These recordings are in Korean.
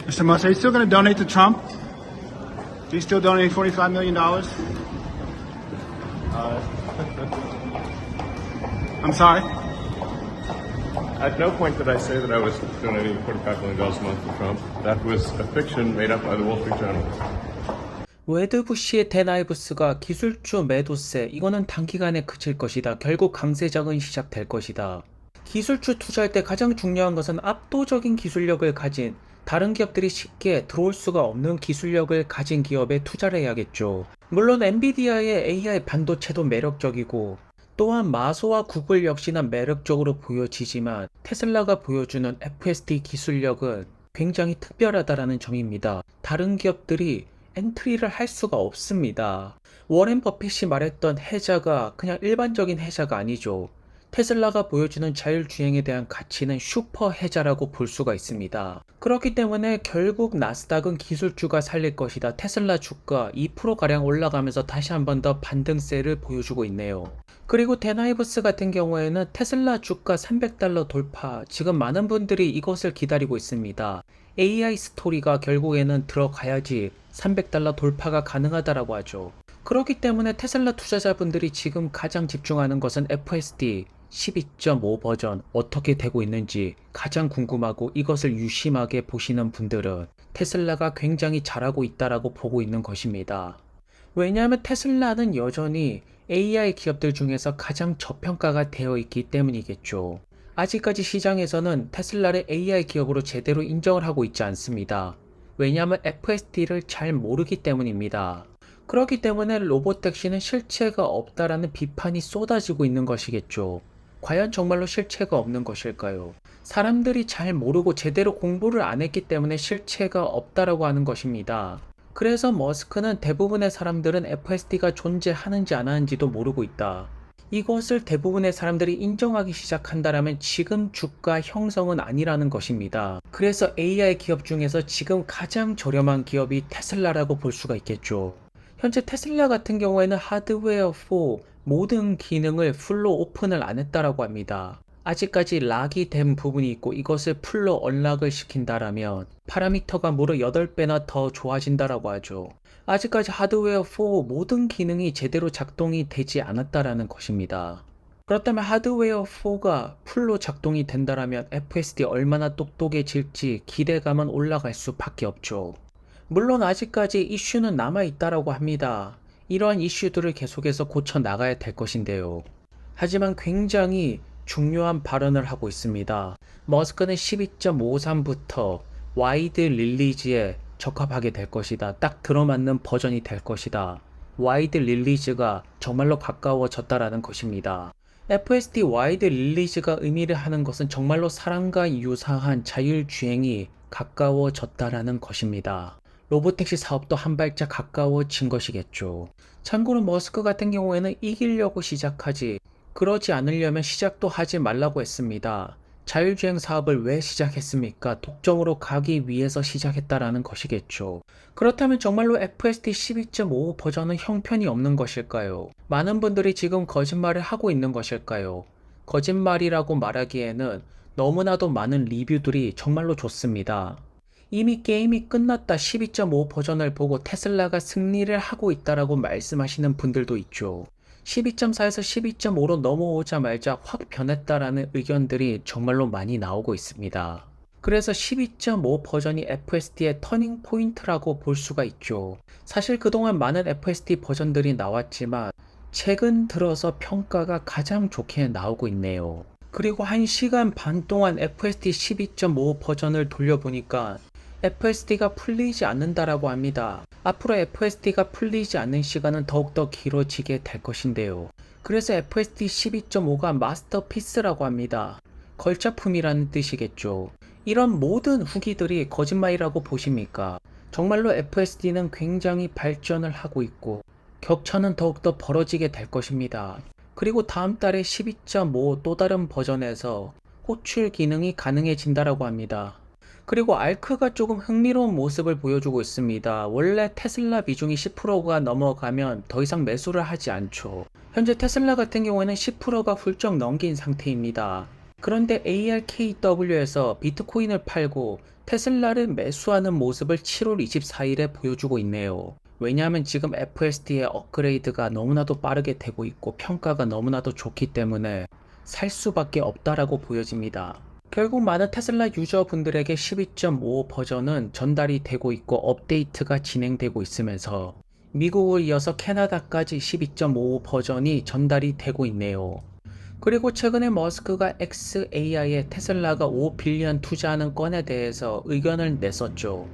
Mr. Musk, are you still going to donate to Trump? Do you still donate $45 million? I'm sorry? At no point did I say that I was donating $45 million a month to Trump. That was a fiction made up by the Wall Street Journal. 웨드 부시의 댄 기술주 매도세 이거는 단기간에 그칠 것이다. 결국 강세장은 시작될 것이다. 기술주 투자할 때 가장 중요한 것은 압도적인 기술력을 가진 다른 기업들이 쉽게 들어올 수가 없는 기술력을 가진 기업에 투자를 해야겠죠. 물론 엔비디아의 AI 반도체도 매력적이고 또한 마소와 구글 역시나 매력적으로 보여지지만 테슬라가 보여주는 FSD 기술력은 굉장히 특별하다라는 점입니다. 다른 기업들이 엔트리를 할 수가 없습니다. 워렌 버핏이 말했던 해자가 그냥 일반적인 해자가 아니죠. 테슬라가 보여주는 자율주행에 대한 가치는 슈퍼 해자라고 볼 수가 있습니다. 그렇기 때문에 결국 나스닥은 기술주가 살릴 것이다. 테슬라 주가 2%가량 올라가면서 다시 한 번 더 반등세를 보여주고 있네요. 그리고 댄 같은 경우에는 테슬라 주가 $300 돌파, 지금 많은 분들이 이것을 기다리고 있습니다. AI 스토리가 결국에는 들어가야지 $300 돌파가 가능하다라고 하죠. 그렇기 때문에 테슬라 투자자분들이 지금 가장 집중하는 것은 FSD 12.5 버전 어떻게 되고 있는지 가장 궁금하고 이것을 유심하게 보시는 분들은 테슬라가 굉장히 잘하고 있다라고 보고 있는 것입니다. 왜냐하면 테슬라는 여전히 AI 기업들 중에서 가장 저평가가 되어 있기 때문이겠죠. 아직까지 시장에서는 테슬라를 AI 기업으로 제대로 인정을 하고 있지 않습니다. 왜냐하면 FSD를 잘 모르기 때문입니다. 그렇기 때문에 로보택시는 실체가 없다라는 비판이 쏟아지고 있는 것이겠죠. 과연 정말로 실체가 없는 것일까요? 사람들이 잘 모르고 제대로 공부를 안 했기 때문에 실체가 없다라고 하는 것입니다. 그래서 머스크는 대부분의 사람들은 FSD가 존재하는지 안 하는지도 모르고 있다. 이것을 대부분의 사람들이 인정하기 시작한다면 지금 주가 형성은 아니라는 것입니다. 그래서 AI 기업 중에서 지금 가장 저렴한 기업이 테슬라라고 볼 수가 있겠죠. 현재 테슬라 같은 경우에는 하드웨어 4 모든 기능을 풀로 오픈을 안 했다라고 합니다. 아직까지 락이 된 부분이 있고 이것을 풀로 언락을 시킨다라면 파라미터가 무려 8배나 더 좋아진다라고 하죠. 아직까지 하드웨어 4 모든 기능이 제대로 작동이 되지 않았다라는 것입니다. 그렇다면 하드웨어 4가 풀로 작동이 된다라면 FSD 얼마나 똑똑해질지 기대감은 올라갈 수밖에 없죠. 물론 아직까지 이슈는 남아있다라고 합니다. 이러한 이슈들을 계속해서 고쳐 나가야 될 것인데요. 하지만 굉장히 중요한 발언을 하고 있습니다. 머스크는 12.53부터 와이드 릴리즈에 적합하게 될 것이다. 딱 들어맞는 버전이 될 것이다. 와이드 릴리즈가 정말로 가까워졌다라는 것입니다. FSD 와이드 릴리즈가 의미를 하는 것은 정말로 사람과 유사한 자율주행이 가까워졌다라는 것입니다. 로보택시 사업도 한 발짝 가까워진 것이겠죠. 참고로 머스크 같은 경우에는 이기려고 시작하지 그러지 않으려면 시작도 하지 말라고 했습니다. 자율주행 사업을 왜 시작했습니까? 독점으로 가기 위해서 시작했다라는 것이겠죠. 그렇다면 정말로 FSD 12.5 버전은 형편이 없는 것일까요? 많은 분들이 지금 거짓말을 하고 있는 것일까요? 거짓말이라고 말하기에는 너무나도 많은 리뷰들이 정말로 좋습니다. 이미 게임이 끝났다 12.5 버전을 보고 테슬라가 승리를 하고 있다라고 말씀하시는 분들도 있죠. 12.4에서 12.5로 넘어오자마자 확 변했다라는 의견들이 정말로 많이 나오고 있습니다. 그래서 12.5 버전이 FSD의 터닝 포인트라고 볼 수가 있죠. 사실 그동안 많은 FSD 버전들이 나왔지만 최근 들어서 평가가 가장 좋게 나오고 있네요. 그리고 1시간 반 동안 FSD 12.5 버전을 돌려보니까 FSD가 풀리지 않는다라고 합니다. 앞으로 FSD가 풀리지 않는 시간은 더욱더 길어지게 될 것인데요. 그래서 FSD 12.5가 마스터피스라고 합니다. 걸작품이라는 뜻이겠죠. 이런 모든 후기들이 거짓말이라고 보십니까? 정말로 FSD는 굉장히 발전을 하고 있고 격차는 더욱더 벌어지게 될 것입니다. 그리고 다음 달에 12.5 또 다른 버전에서 호출 기능이 가능해진다라고 합니다. 그리고 알크가 조금 흥미로운 모습을 보여주고 있습니다. 원래 테슬라 비중이 10%가 넘어가면 더 이상 매수를 하지 않죠. 현재 테슬라 같은 경우에는 10%가 훌쩍 넘긴 상태입니다. 그런데 ARKW에서 비트코인을 팔고 테슬라를 매수하는 모습을 7월 24일에 보여주고 있네요. 왜냐하면 지금 FSD의 업그레이드가 너무나도 빠르게 되고 있고 평가가 너무나도 좋기 때문에 살 수밖에 없다라고 보여집니다. 결국 많은 테슬라 유저분들에게 12.5 버전은 전달이 되고 있고 업데이트가 진행되고 있으면서 미국을 이어서 캐나다까지 12.5 버전이 전달이 되고 있네요. 그리고 최근에 머스크가 XAI에 테슬라가 5빌리언 투자하는 건에 대해서 의견을 냈었죠.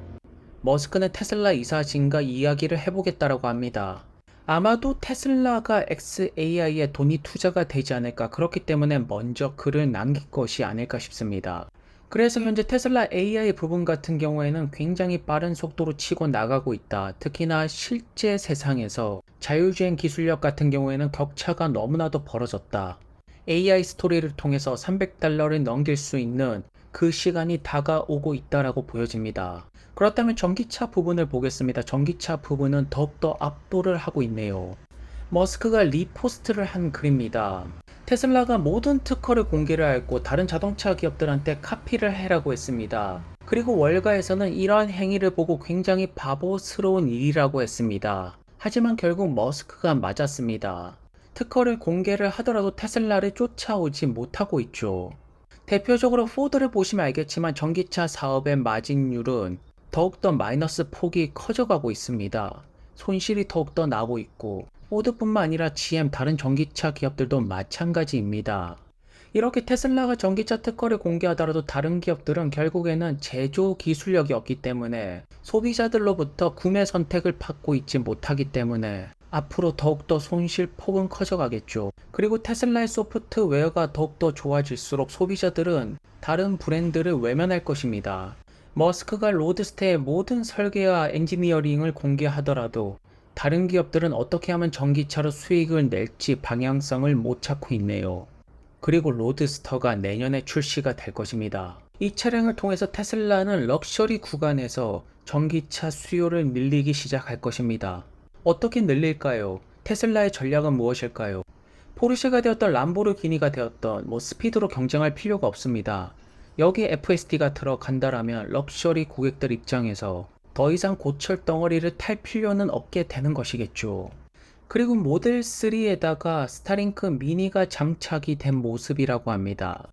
머스크는 테슬라 이사진과 이야기를 해보겠다라고 합니다. 아마도 테슬라가 XAI에 돈이 투자가 되지 않을까, 그렇기 때문에 먼저 글을 남길 것이 아닐까 싶습니다. 그래서 현재 테슬라 AI 부분 같은 경우에는 굉장히 빠른 속도로 치고 나가고 있다. 특히나 실제 세상에서 자율주행 기술력 같은 경우에는 격차가 너무나도 벌어졌다. AI 스토리를 통해서 $300를 넘길 수 있는 그 시간이 다가오고 있다라고 보여집니다. 그렇다면 전기차 부분을 보겠습니다. 전기차 부분은 더욱더 압도를 하고 있네요. 머스크가 리포스트를 한 글입니다. 테슬라가 모든 특허를 공개를 하였고 다른 자동차 기업들한테 카피를 해라고 했습니다. 그리고 월가에서는 이러한 행위를 보고 굉장히 바보스러운 일이라고 했습니다. 하지만 결국 머스크가 맞았습니다. 특허를 공개를 하더라도 테슬라를 쫓아오지 못하고 있죠. 대표적으로 포드를 보시면 알겠지만 전기차 사업의 마진율은 더욱더 마이너스 폭이 커져가고 있습니다. 손실이 더욱더 나고 있고 포드뿐만 아니라 GM 다른 전기차 기업들도 마찬가지입니다. 이렇게 테슬라가 전기차 특허를 공개하더라도 다른 기업들은 결국에는 제조 기술력이 없기 때문에 소비자들로부터 구매 선택을 받고 있지 못하기 때문에 앞으로 더욱더 손실 폭은 커져가겠죠. 그리고 테슬라의 소프트웨어가 더욱더 좋아질수록 소비자들은 다른 브랜드를 외면할 것입니다. 머스크가 로드스터의 모든 설계와 엔지니어링을 공개하더라도 다른 기업들은 어떻게 하면 전기차로 수익을 낼지 방향성을 못 찾고 있네요. 그리고 로드스터가 내년에 출시가 될 것입니다. 이 차량을 통해서 테슬라는 럭셔리 구간에서 전기차 수요를 늘리기 시작할 것입니다. 어떻게 늘릴까요? 테슬라의 전략은 무엇일까요? 포르쉐가 되었던 람보르기니가 되었던 스피드로 경쟁할 필요가 없습니다. 여기에 FSD가 들어간다라면 럭셔리 고객들 입장에서 더 이상 고철 덩어리를 탈 필요는 없게 되는 것이겠죠. 그리고 모델 3에다가 스타링크 미니가 장착이 된 모습이라고 합니다.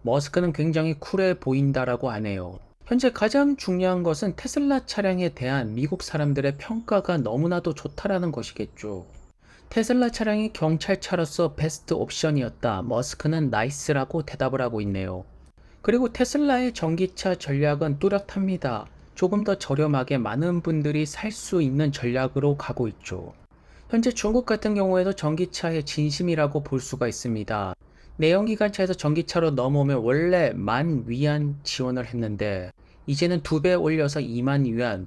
머스크는 굉장히 쿨해 보인다라고 하네요. 현재 가장 중요한 것은 테슬라 차량에 대한 미국 사람들의 평가가 너무나도 좋다라는 것이겠죠. 테슬라 차량이 경찰차로서 베스트 옵션이었다. 머스크는 나이스라고 대답을 하고 있네요. 그리고 테슬라의 전기차 전략은 뚜렷합니다. 조금 더 저렴하게 많은 분들이 살 수 있는 전략으로 가고 있죠. 현재 중국 같은 경우에도 전기차의 진심이라고 볼 수가 있습니다. 내연기관차에서 전기차로 넘어오면 원래 10,000위안 지원을 했는데 이제는 2배 올려서 20,000위안,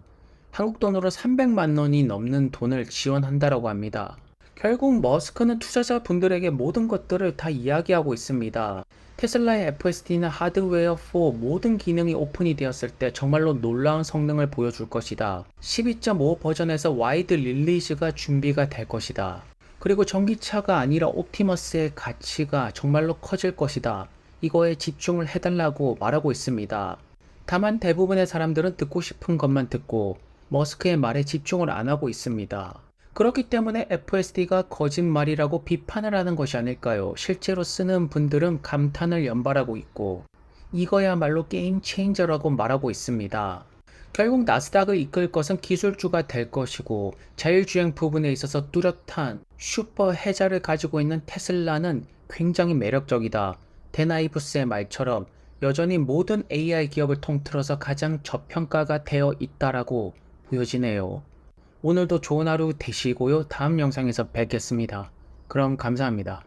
한국 돈으로 300만 원이 넘는 돈을 지원한다라고 합니다. 결국 머스크는 투자자분들에게 모든 것들을 다 이야기하고 있습니다. 테슬라의 FSD는 하드웨어 4 모든 기능이 오픈이 되었을 때 정말로 놀라운 성능을 보여줄 것이다. 12.5 버전에서 와이드 릴리즈가 준비가 될 것이다. 그리고 전기차가 아니라 옵티머스의 가치가 정말로 커질 것이다. 이거에 집중을 해달라고 말하고 있습니다. 다만 대부분의 사람들은 듣고 싶은 것만 듣고 머스크의 말에 집중을 안 하고 있습니다. 그렇기 때문에 FSD가 거짓말이라고 비판을 하는 것이 아닐까요? 실제로 쓰는 분들은 감탄을 연발하고 있고 이거야말로 게임 체인저라고 말하고 있습니다. 결국 나스닥을 이끌 것은 기술주가 될 것이고 자율주행 부분에 있어서 뚜렷한 슈퍼 해자를 가지고 있는 테슬라는 굉장히 매력적이다. 데나이브스의 말처럼 여전히 모든 AI 기업을 통틀어서 가장 저평가가 되어 있다라고 보여지네요. 오늘도 좋은 하루 되시고요. 다음 영상에서 뵙겠습니다. 그럼 감사합니다.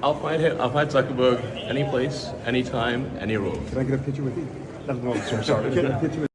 I'll find Zuckerberg any place, anytime, any role. Can I get a picture with you? No, sir, sorry. Get a picture with